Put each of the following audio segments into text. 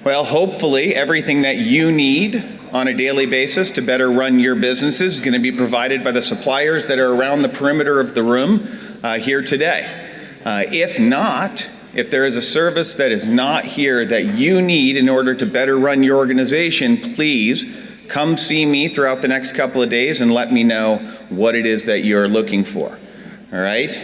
Well, hopefully everything that you need on a daily basis to better run your businesses is going to be provided by the suppliers that are around the perimeter of the room here today. If not, if there is a service that is not here that you need in order to better run your organization, please come see me throughout the next couple of days and let me know what it is that you're looking for. All right?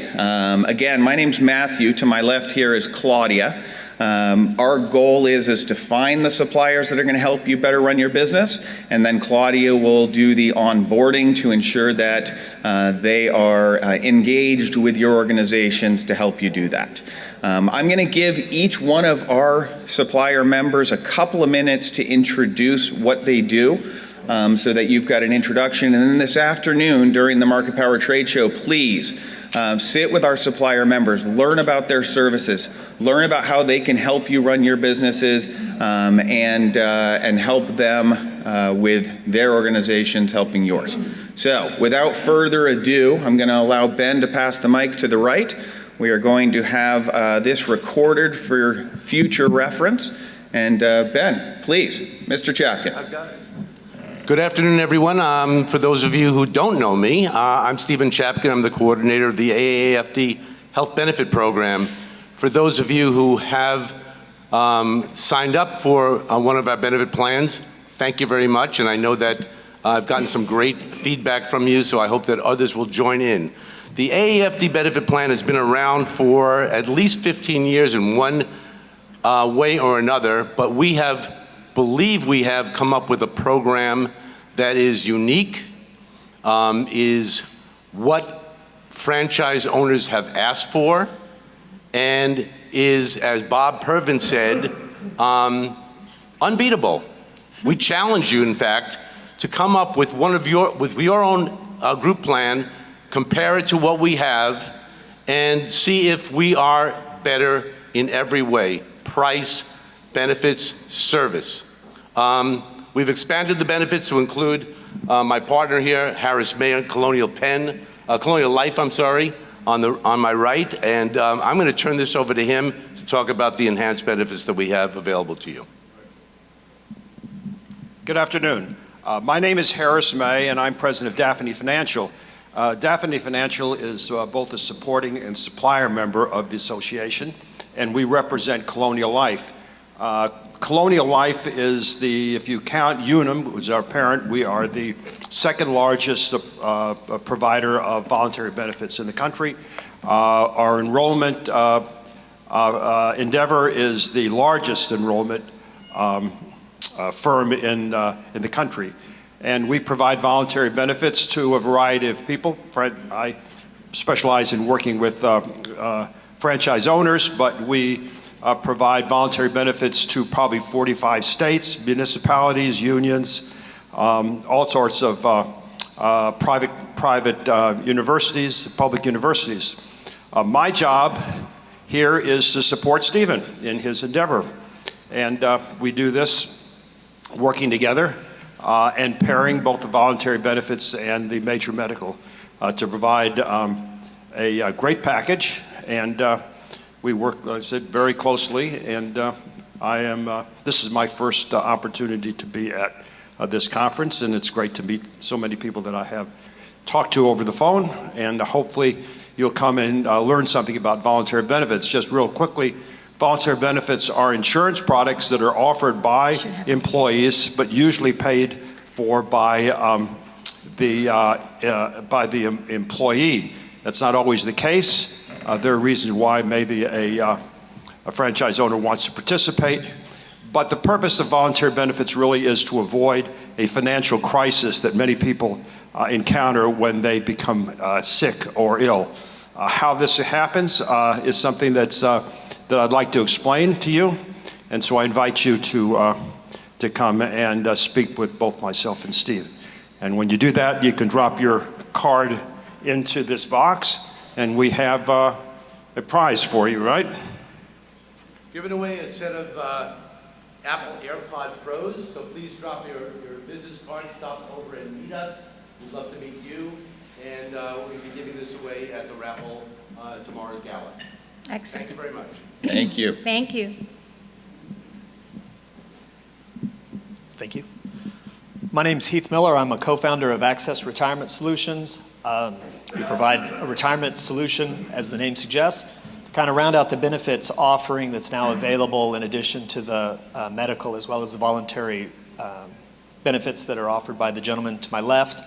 Again, my name's Matthew. To my left here is Claudia. Our goal is to find the suppliers that are going to help you better run your business, and then Claudia will do the onboarding to ensure that they are engaged with your organizations to help you do that. I'm going to give each one of our supplier members a couple of minutes to introduce what they do, so that you've got an introduction. And then this afternoon during the Market Power Trade Show, please sit with our supplier members, learn about their services, learn about how they can help you run your businesses, and help them with their organizations helping yours. So without further ado, I'm going to allow Ben to pass the mic to the right. We are going to have this recorded for future reference. And Ben, please, Mr. Chapkin. I've got it. Good afternoon, everyone. For those of you who don't know me, I'm Stephen Chapkin. I'm the coordinator of the AAFD Health Benefit Program. For those of you who have signed up for one of our benefit plans, thank you very much. And I know that I've gotten some great feedback from you, so I hope that others will join in. The AAFD benefit plan has been around for at least 15 years in one way or another, but we believe we have come up with a program that is unique, is what franchise owners have asked for, and is, as Bob Pervin said, unbeatable. We challenge you, in fact, to come up with with your own group plan, compare it to what we have, and see if we are better in every way: price, benefits, service. We've expanded the benefits to include my partner here, Harris May, Colonial Life, on my right, and I'm going to turn this over to him to talk about the enhanced benefits that we have available to you. Good afternoon. My name is Harris May, and I'm president of Daphne Financial. Daphne Financial is both a supporting and supplier member of the association, and we represent Colonial Life. Colonial Life is if you count Unum, who's our parent, we are the second largest provider of voluntary benefits in the country. Our enrollment endeavor is the largest enrollment firm in the country. And we provide voluntary benefits to a variety of people. I specialize in working with franchise owners, but we provide voluntary benefits to probably 45 states, municipalities, unions, all sorts of private universities, public universities. My job here is to support Stephen in his endeavor. And we do this working together and pairing both the voluntary benefits and the major medical to provide a great package. And we work, as I said, very closely, and this is my first opportunity to be at this conference, and it's great to meet so many people that I have talked to over the phone, and hopefully you'll come and learn something about voluntary benefits. Just real quickly, voluntary benefits are insurance products that are offered by employees, but usually paid for by the employee. That's not always the case. There are reasons why maybe a franchise owner wants to participate, but the purpose of voluntary benefits really is to avoid a financial crisis that many people encounter when they become sick or ill. How this happens is something that I'd like to explain to you, and so I invite you to come and speak with both myself and Steve. And when you do that, you can drop your card into this box, and we have a prize for you, right? Giving away a set of Apple AirPod Pros, so please drop your business card, stop over and meet us. We'd love to meet you, and we'll be giving this away at the raffle tomorrow's gala. Excellent. Thank you very much. Thank you. Thank you. Thank you. My name's Heath Miller. I'm a co-founder of Access Retirement Solutions. We provide a retirement solution, as the name suggests, to kind of round out the benefits offering that's now available in addition to the medical as well as the voluntary benefits that are offered by the gentleman to my left.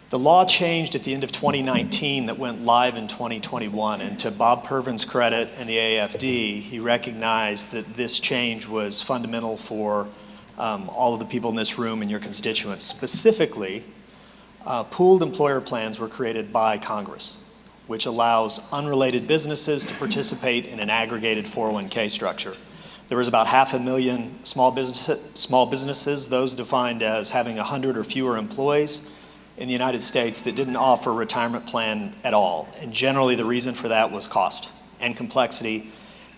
The law changed at the end of 2019 that went live in 2021, and to Bob Pervin's credit and the AAFD, he recognized that this change was fundamental for all of the people in this room and your constituents. Specifically, pooled employer plans were created by Congress, which allows unrelated businesses to participate in an aggregated 401k structure. There was about 500,000 small businesses, those defined as having 100 or fewer employees in the United States, that didn't offer a retirement plan at all. And generally the reason for that was cost and complexity,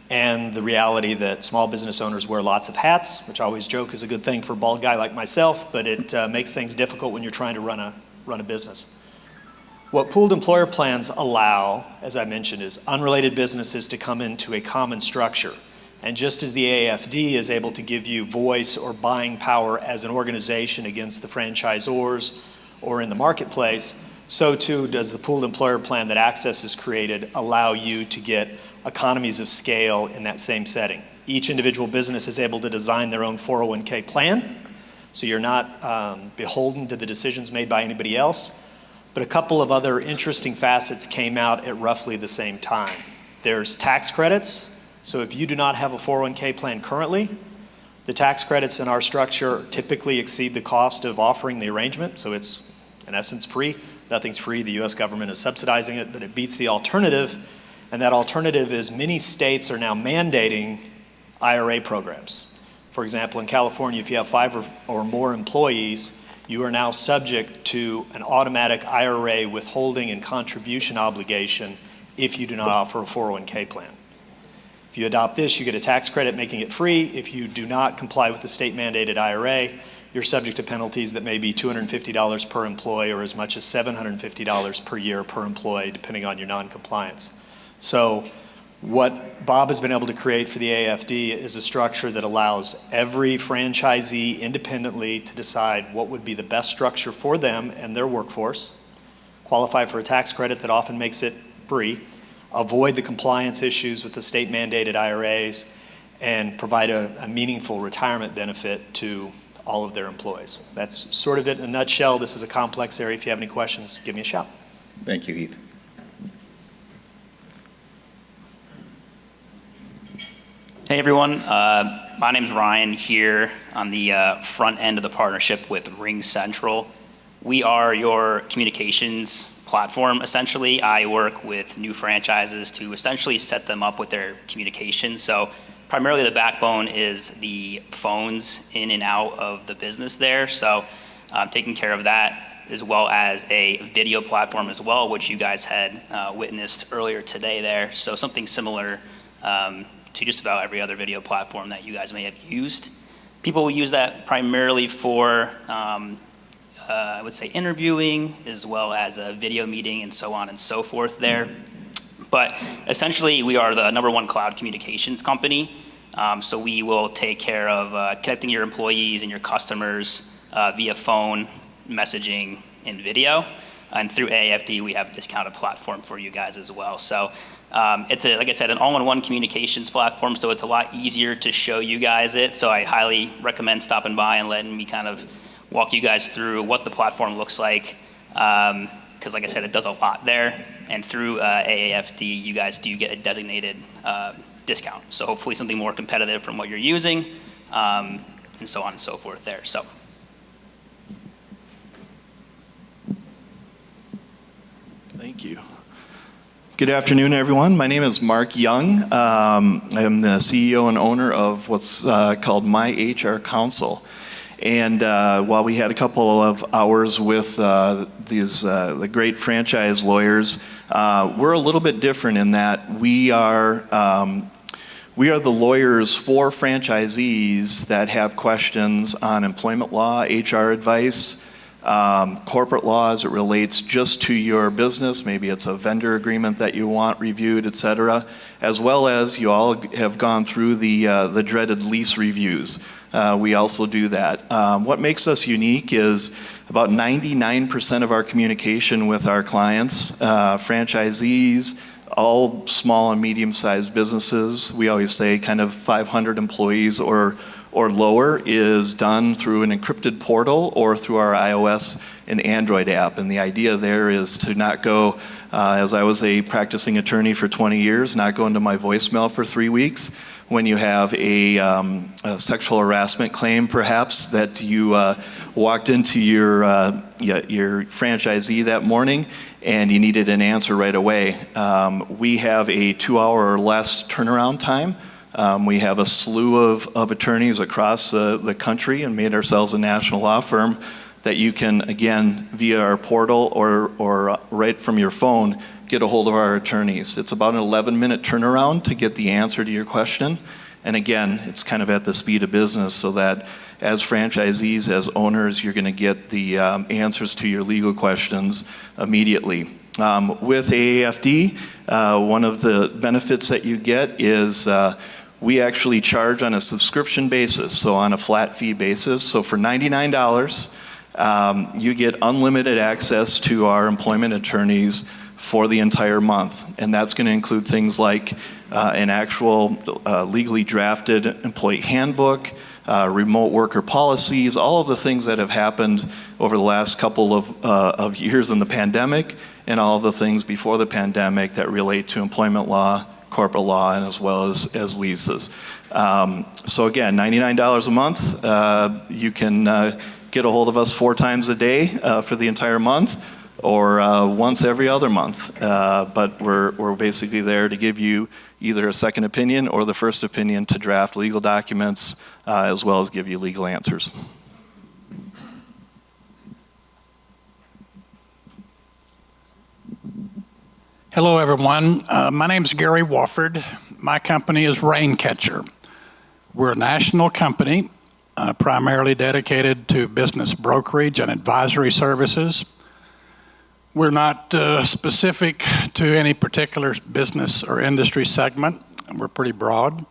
and the reality that small business owners wear lots of hats, which I always joke is a good thing for a bald guy like myself, but it makes things difficult when you're trying to run a business. What pooled employer plans allow, as I mentioned, is unrelated businesses to come into a common structure. And just as the AAFD is able to give you voice or buying power as an organization against the franchisors or in the marketplace, so too does the pooled employer plan that Access has created allow you to get economies of scale in that same setting. Each individual business is able to design their own 401k plan, so you're not beholden to the decisions made by anybody else. But a couple of other interesting facets came out at roughly the same time. There's tax credits, so if you do not have a 401k plan currently, the tax credits in our structure typically exceed the cost of offering the arrangement, so it's in essence free. Nothing's free, the US government is subsidizing it, but it beats the alternative. And that alternative is many states are now mandating IRA programs. For example, in California, if you have 5 or more employees, you are now subject to an automatic IRA withholding and contribution obligation if you do not offer a 401k plan. If you adopt this, you get a tax credit making it free. If you do not comply with the state mandated IRA, you're subject to penalties that may be $250 per employee or as much as $750 per year per employee, depending on your non-compliance. So what Bob has been able to create for the AAFD is a structure that allows every franchisee independently to decide what would be the best structure for them and their workforce, qualify for a tax credit that often makes it free, avoid the compliance issues with the state mandated IRAs, and provide a meaningful retirement benefit to all of their employees. That's sort of it in a nutshell. This is a complex area. If you have any questions, give me a shout. Thank you, Heath. Hey everyone, my name's Ryan here on the front end of the partnership with Ring Central. We are your communications platform, essentially. I work with new franchises to essentially set them up with their communications. So primarily the backbone is the phones in and out of the business there. So I'm taking care of that, as well as a video platform as well, which you guys had witnessed earlier today there. So something similar to just about every other video platform that you guys may have used. People will use that primarily for, I would say, interviewing, as well as a video meeting and so on and so forth there. But essentially, we are the #1 cloud communications company. So we will take care of connecting your employees and your customers via phone, messaging, and video. And through AAFD, we have a discounted platform for you guys as well. So it's, like I said, an all-in-one communications platform, so it's a lot easier to show you guys it. So I highly recommend stopping by and letting me kind of walk you guys through what the platform looks like. Because like I said, it does a lot there. And through AAFD, you guys do get a designated discount. So hopefully something more competitive from what you're using, and so on and so forth there. So. Thank you. Good afternoon, everyone. My name is Mark Young. I'm the CEO and owner of what's called My HR Council. And while we had a couple of hours with the great franchise lawyers, we're a little bit different in that we are the lawyers for franchisees that have questions on employment law, HR advice, corporate law as it relates just to your business. Maybe it's a vendor agreement that you want reviewed, et cetera, as well as you all have gone through the dreaded lease reviews. We also do that. What makes us unique is about 99% of our communication with our clients, franchisees, all small and medium-sized businesses, we always say kind of 500 employees or lower, is done through an encrypted portal or through our iOS and Android app. And the idea there is to not go, as I was a practicing attorney for 20 years, not go into my voicemail for 3 weeks when you have a sexual harassment claim, perhaps, that you walked into your franchisee that morning and you needed an answer right away. We have a 2-hour or less turnaround time. We have a slew of attorneys across the country and made ourselves a national law firm that you can, again, via our portal or right from your phone, get a hold of our attorneys. It's about an 11-minute turnaround to get the answer to your question. And again, it's kind of at the speed of business, so that as franchisees, as owners, you're going to get the answers to your legal questions immediately. With AAFD, one of the benefits that you get is we actually charge on a subscription basis, so on a flat fee basis. So for $99, you get unlimited access to our employment attorneys for the entire month. And that's going to include things like an actual legally drafted employee handbook, remote worker policies, all of the things that have happened over the last couple of years in the pandemic, and all of the things before the pandemic that relate to employment law, corporate law, and as well as leases. So again, $99 a month. You can get a hold of us 4 times a day for the entire month, or once every other month. But we're basically there to give you either a second opinion or the first opinion to draft legal documents, as well as give you legal answers. Hello, everyone. My name is Gary Wofford. My company is Raincatcher. We're a national company, primarily dedicated to business brokerage and advisory services. We're not specific to any particular business or industry segment. We're pretty broad.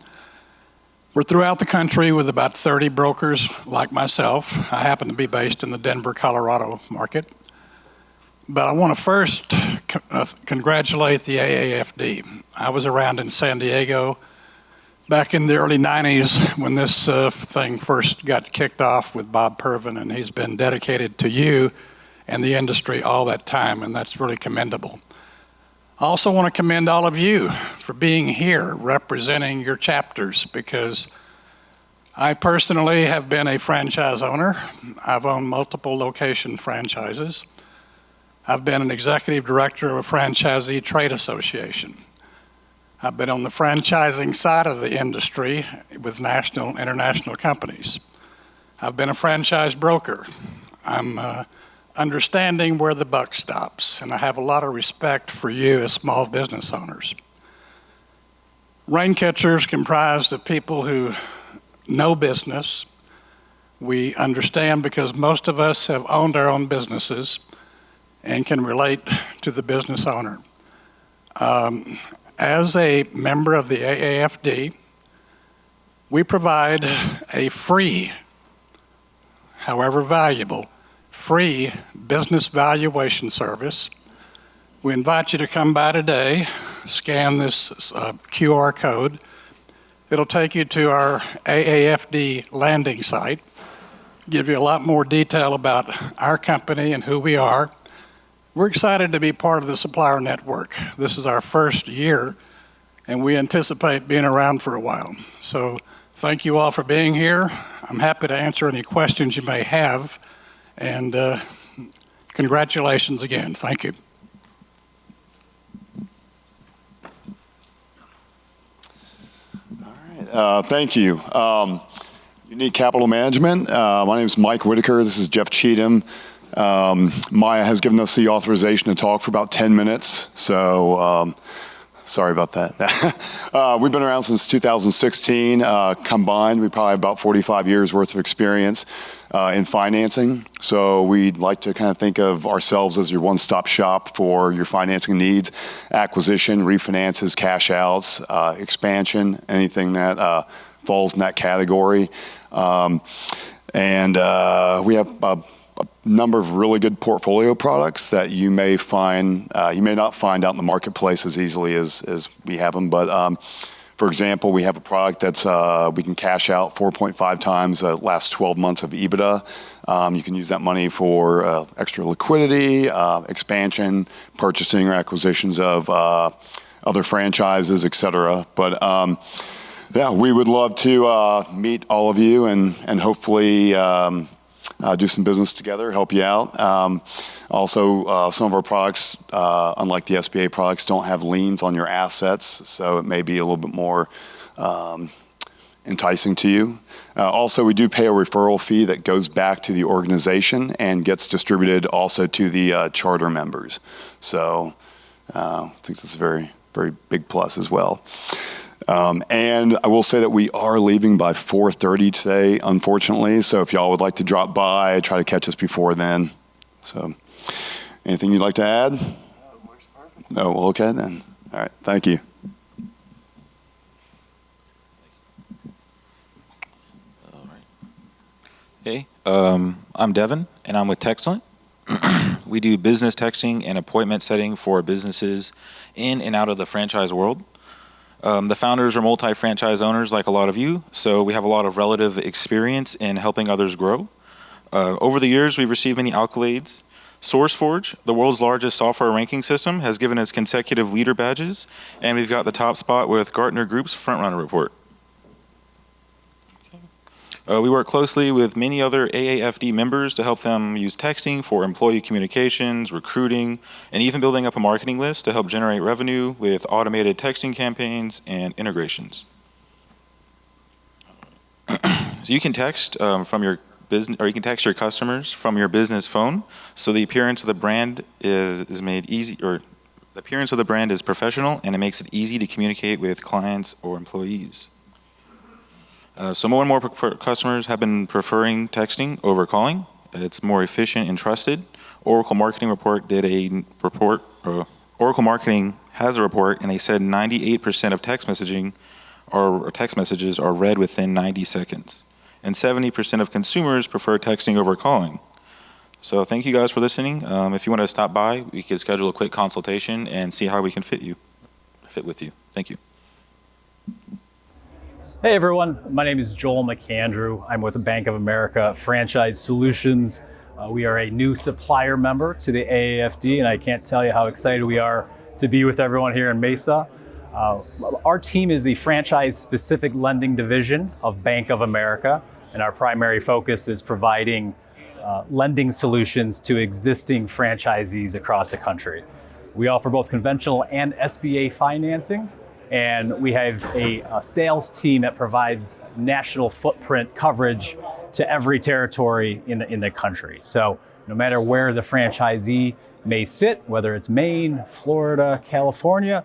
We're throughout the country with about 30 brokers like myself. I happen to be based in the Denver, Colorado market. But I want to first congratulate the AAFD. I was around in San Diego back in the early 90s when this thing first got kicked off with Bob Pervin, and he's been dedicated to you and the industry all that time, and that's really commendable. I also want to commend all of you for being here representing your chapters, because I personally have been a franchise owner. I've owned multiple location franchises. I've been an executive director of a franchisee trade association. I've been on the franchising side of the industry with national and international companies. I've been a franchise broker. I'm understanding where the buck stops, and I have a lot of respect for you as small business owners. Raincatcher is comprised of people who know business. We understand because most of us have owned our own businesses and can relate to the business owner. As a member of the AAFD, we provide a free, however valuable, free business valuation service. We invite you to come by today, scan this QR code. It'll take you to our AAFD landing site, give you a lot more detail about our company and who we are. We're excited to be part of the Supplier network. This is our first year, and we anticipate being around for a while. So thank you all for being here. I'm happy to answer any questions you may have, and congratulations again. Thank you. All right, thank you. Unique Capital Management. My name is Mike Whitaker. This is Jeff Cheatham. Maya has given us the authorization to talk for about 10 minutes, so Sorry about that. We've been around since 2016. Combined, we probably have about 45 years worth of experience in financing. So we'd like to kind of think of ourselves as your one-stop shop for your financing needs, acquisition, refinances, cash outs, expansion, anything that falls in that category. And we have a number of really good portfolio products that you may find, you may not find out in the marketplace as easily as we have them. But for example, we have a product that's, we can cash out 4.5 times the last 12 months of EBITDA. You can use that money for extra liquidity, expansion, purchasing or acquisitions of other franchises, et cetera. But yeah, we would love to meet all of you and hopefully do some business together, help you out. Also, some of our products, unlike the SBA products, don't have liens on your assets, so it may be a little bit more enticing to you. Also, we do pay a referral fee that goes back to the organization and gets distributed also to the charter members. So I think that's a very, very big plus as well. And I will say that we are leaving by 4:30 today, unfortunately. So if y'all would like to drop by, try to catch us before then. So anything you'd like to add? No, it works perfect. No, well, okay then. All right, thank you. All right. Hey, I'm Devin, and I'm with Textlant. We do business texting and appointment setting for businesses in and out of the franchise world. The founders are multi-franchise owners like a lot of you, so we have a lot of relative experience in helping others grow. Over the years, we've received many accolades. SourceForge, the world's largest software ranking system, has given us consecutive leader badges, and we've got the top spot with Gartner Group's Frontrunner report. We work closely with many other AAFD members to help them use texting for employee communications, recruiting, and even building up a marketing list to help generate revenue with automated texting campaigns and integrations. So you can text from your business, or you can text your customers from your business phone. So the appearance of the brand is made easy, or the appearance of the brand is professional, and it makes it easy to communicate with clients or employees. So more and more customers have been preferring texting over calling. It's more efficient and trusted. Oracle Marketing has a report, and they said 98% of text messages are read within 90 seconds. And 70% of consumers prefer texting over calling. So thank you guys for listening. If you want to stop by, we could schedule a quick consultation and see how we can fit with you. Thank you. Hey everyone, my name is Joel McAndrew. I'm with the Bank of America Franchise Solutions. We are a new supplier member to the AAFD, and I can't tell you how excited we are to be with everyone here in Mesa. Our team is the franchise-specific lending division of Bank of America, and our primary focus is providing lending solutions to existing franchisees across the country. We offer both conventional and SBA financing, and we have a sales team that provides national footprint coverage to every territory in the country. So no matter where the franchisee may sit, whether it's Maine, Florida, California,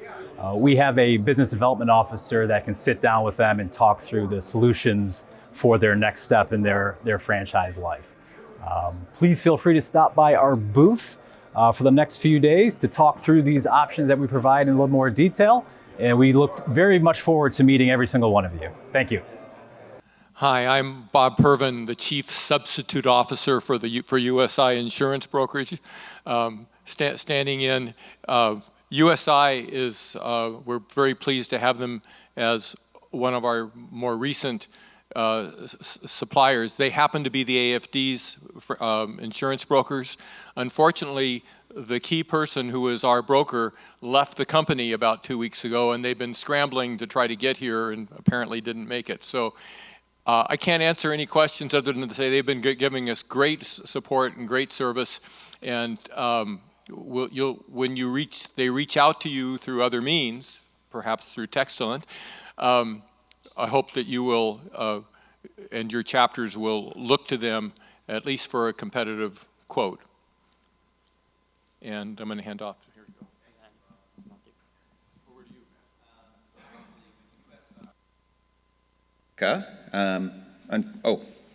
we have a business development officer that can sit down with them and talk through the solutions for their next step in their franchise life. Please feel free to stop by our booth for the next few days to talk through these options that we provide in a little more detail. And we look very much forward to meeting every single one of you. Thank you. Hi, I'm Bob Pervin, the Chief Substitute Officer for USI Insurance Brokerage. Standing in, USI is, we're very pleased to have them as one of our more recent suppliers. They happen to be the AFD's insurance brokers. Unfortunately, the key person who is our broker left the company about 2 weeks ago, and they've been scrambling to try to get here and apparently didn't make it. So I can't answer any questions other than to say they've been giving us great support and great service. And when they reach out to you through other means, perhaps through Textlant, I hope that you will, and your chapters will look to them at least for a competitive quote. And I'm going to hand off. Here you go. Over to you.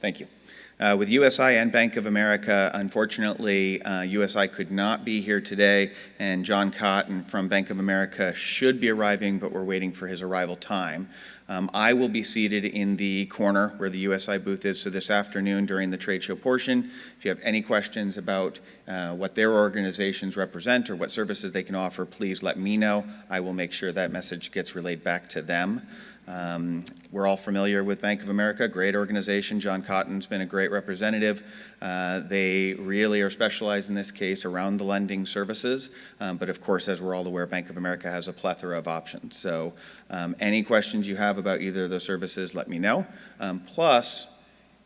Thank you. With USI and Bank of America, unfortunately, USI could not be here today, and John Cotton from Bank of America should be arriving, but we're waiting for his arrival time. I will be seated in the corner where the USI booth is, so this afternoon during the trade show portion, if you have any questions about what their organizations represent or what services they can offer, please let me know. I will make sure that message gets relayed back to them. We're all familiar with Bank of America, great organization. John Cotton's been a great representative. They really are specialized in this case around the lending services, but of course, as we're all aware, Bank of America has a plethora of options. So any questions you have about either of those services, let me know. Plus,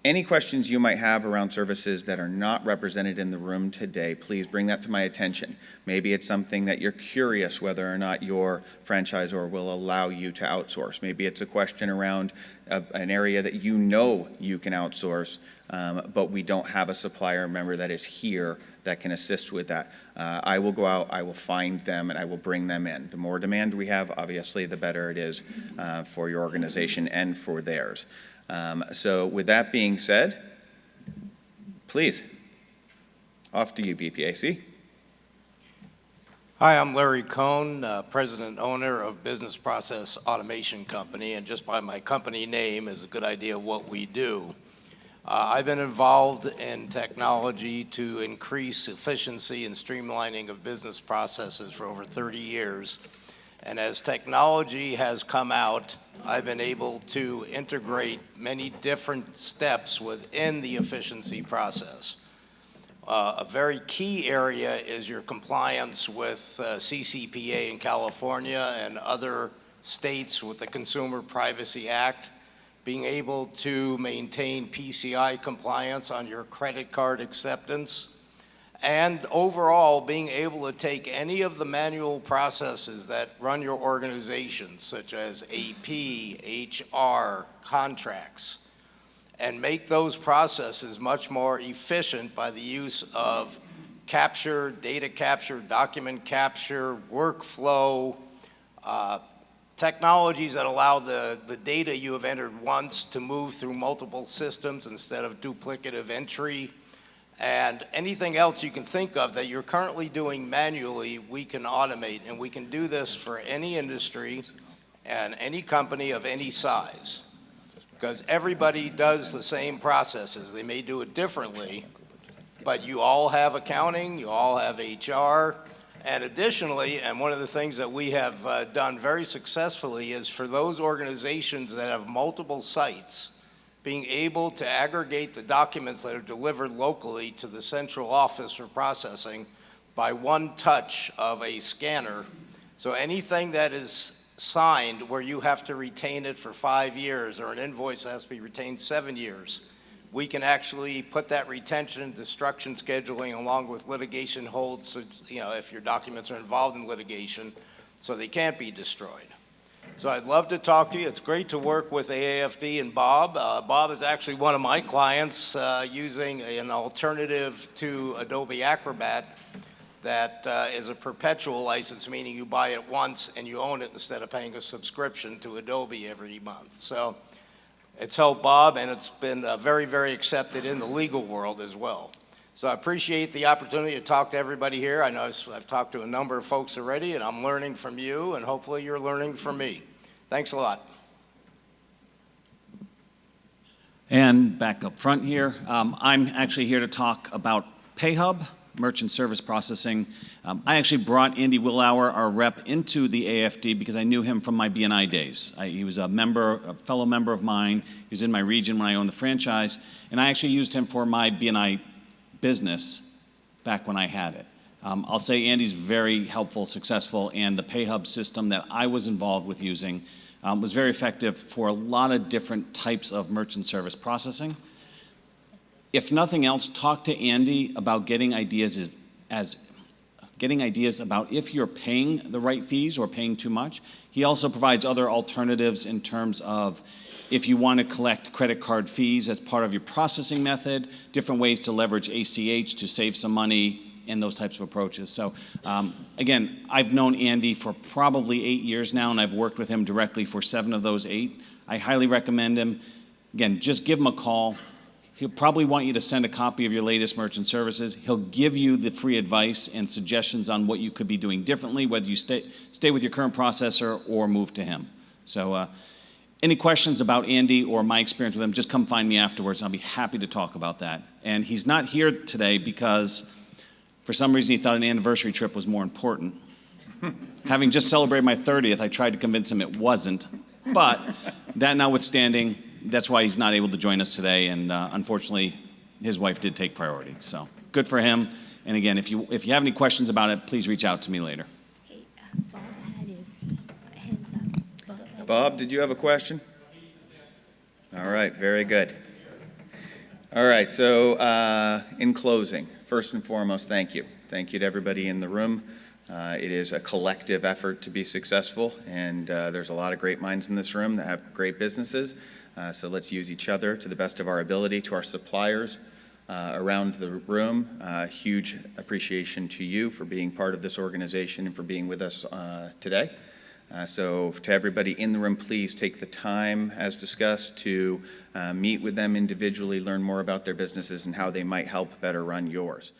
any questions you might have around services that are not represented in the room today, please bring that to my attention. Maybe it's something that you're curious whether or not your franchisor will allow you to outsource. Maybe it's a question around an area that you know you can outsource, but we don't have a supplier member that is here that can assist with that. I will go out, I will find them, and I will bring them in. The more demand we have, obviously, the better it is for your organization and for theirs. So with that being said, please, off to you, BPAC. Hi, I'm Larry Cohn, president and owner of Business Process Automation Company, and just by my company name is a good idea of what we do. I've been involved in technology to increase efficiency and streamlining of business processes for over 30 years. And as technology has come out, I've been able to integrate many different steps within the efficiency process. A very key area is your compliance with CCPA in California and other states with the Consumer Privacy Act, being able to maintain PCI compliance on your credit card acceptance, and overall being able to take any of the manual processes that run your organization, such as AP, HR, contracts, and make those processes much more efficient by the use of capture, data capture, document capture, workflow, technologies that allow the data you have entered once to move through multiple systems instead of duplicative entry. And anything else you can think of that you're currently doing manually, we can automate, and we can do this for any industry and any company of any size. Because everybody does the same processes. They may do it differently, but you all have accounting, you all have HR, and additionally, and one of the things that we have done very successfully is for those organizations that have multiple sites, being able to aggregate the documents that are delivered locally to the central office for processing by one touch of a scanner. So anything that is signed where you have to retain it for 5 years or an invoice that has to be retained 7 years, we can actually put that retention and destruction scheduling along with litigation holds, so, if your documents are involved in litigation, so they can't be destroyed. So I'd love to talk to you. It's great to work with AAFD and Bob. Bob is actually one of my clients using an alternative to Adobe Acrobat that is a perpetual license, meaning you buy it once and you own it instead of paying a subscription to Adobe every month. So it's helped Bob, and it's been very, very accepted in the legal world as well. So I appreciate the opportunity to talk to everybody here. I know I've talked to a number of folks already, and I'm learning from you, and hopefully you're learning from me. Thanks a lot. And back up front here, I'm actually here to talk about PayHub, Merchant Service Processing. I actually brought Andy Willauer, our rep, into the AFD because I knew him from my BNI days. He was a fellow member of mine. He was in my region when I owned the franchise, and I actually used him for my BNI business back when I had it. I'll say Andy's very helpful, successful, and the PayHub system that I was involved with using was very effective for a lot of different types of merchant service processing. If nothing else, talk to Andy about getting ideas about if you're paying the right fees or paying too much. He also provides other alternatives in terms of if you want to collect credit card fees as part of your processing method, different ways to leverage ACH to save some money, and those types of approaches. So again, I've known Andy for probably 8 years now, and I've worked with him directly for 7 of those 8. I highly recommend him. Again, just give him a call. He'll probably want you to send a copy of your latest merchant services. He'll give you the free advice and suggestions on what you could be doing differently, whether you stay with your current processor or move to him. So any questions about Andy or my experience with him, just come find me afterwards. I'll be happy to talk about that. And he's not here today because for some reason he thought an anniversary trip was more important. Having just celebrated my 30th, I tried to convince him it wasn't. But that notwithstanding, that's why he's not able to join us today, and unfortunately, his wife did take priority. So good for him. And again, if you have any questions about it, please reach out to me later. Hey, Bob had his hands up. Bob, did you have a question? All right, very good. All right, so in closing, first and foremost, thank you. Thank you to everybody in the room. It is a collective effort to be successful, and there's a lot of great minds in this room that have great businesses. So let's use each other to the best of our ability. To our suppliers around the room, huge appreciation to you for being part of this organization and for being with us today. So to everybody in the room, please take the time, as discussed, to meet with them individually, learn more about their businesses and how they might help better run yours.